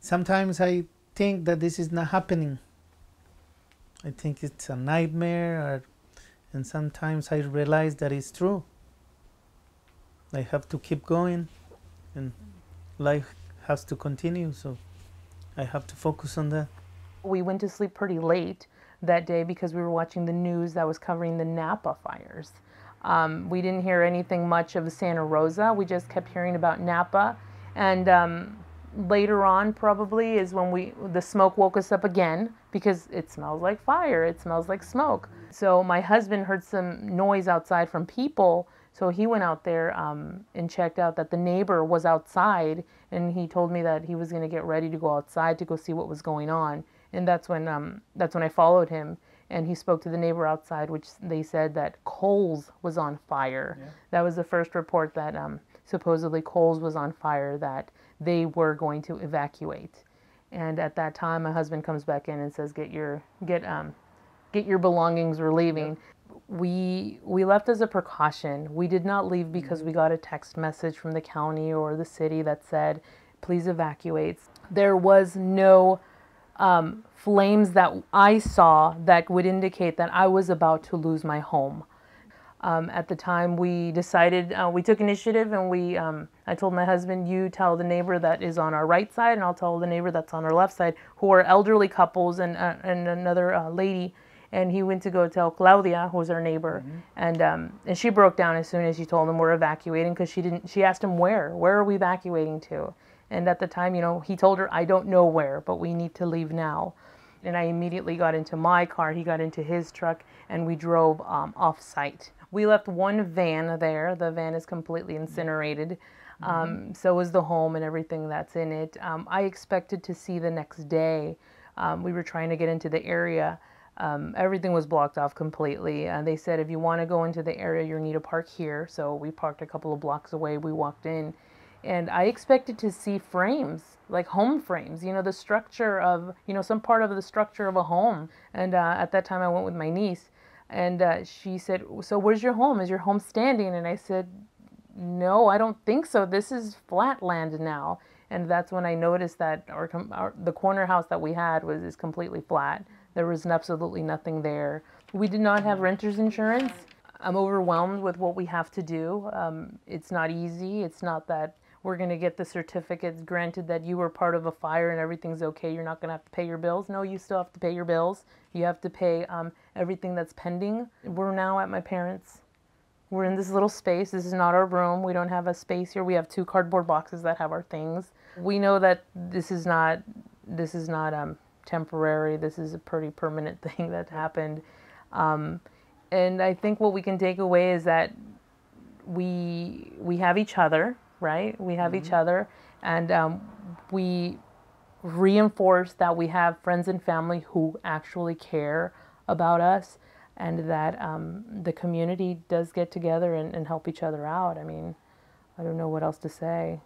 Sometimes I think that this is not happening. I think it's a nightmare, and sometimes I realize that it's true. I have to keep going, and life has to continue, so I have to focus on that. We went to sleep pretty late that day because we were watching the news that was covering the Napa fires. We didn't hear anything much of Santa Rosa. We just kept hearing about Napa. And later on probably is when the smoke woke us up again because it smells like fire. It smells like smoke. So my husband heard some noise outside from people. So he went out there and checked out that the neighbor was outside, and he told me that he was going to get ready to go outside to go see what was going on. And that's when I followed him, and he spoke to the neighbor outside, which they said that Kohl's was on fire. Yeah. That was the first report that supposedly Kohl's was on fire, that they were going to evacuate. And at that time, my husband comes back in and says, "Get your belongings. We're leaving." Yep. We left as a precaution. We did not leave because we got a text message from the county or the city that said, "Please evacuate." There was no flames that I saw that would indicate that I was about to lose my home. At the time, we decided, we took initiative, and I told my husband, "You tell the neighbor that is on our right side, and I'll tell the neighbor that's on our left side," who are elderly couples and another lady. And he went to go tell Claudia, who was our neighbor, and she broke down as soon as she told him we're evacuating, because she asked him where are we evacuating to, and at the time, he told her, "I don't know where, but we need to leave now." And I immediately got into my car, he got into his truck, and we drove off site. We left one van there. The van is completely incinerated. So is the home and everything that's in it. I expected to see the next day. We were trying to get into the area. Everything was blocked off completely. They said, "If you want to go into the area, you need to park here." So we parked a couple of blocks away. We walked in, and I expected to see frames, like home frames, the structure of, some part of the structure of a home. And at that time I went with my niece, and she said, "So where's your home? Is your home standing?" And I said, "No, I don't think so. This is flat land now." And that's when I noticed that the corner house that we had is completely flat. There was absolutely nothing there. We did not have renter's insurance. I'm overwhelmed with what we have to do. It's not easy. It's not that we're going to get the certificates granted that you were part of a fire and everything's okay. You're not going to have to pay your bills. No, you still have to pay your bills. You have to pay everything that's pending. We're now at my parents'. We're in this little space. This is not our room. We don't have a space here. We have 2 cardboard boxes that have our things. We know that this is not temporary. This is a pretty permanent thing that happened. And I think what we can take away is that we have each other, right? We have each other, and we reinforce that we have friends and family who actually care about us, and that the community does get together and help each other out. I mean, I don't know what else to say.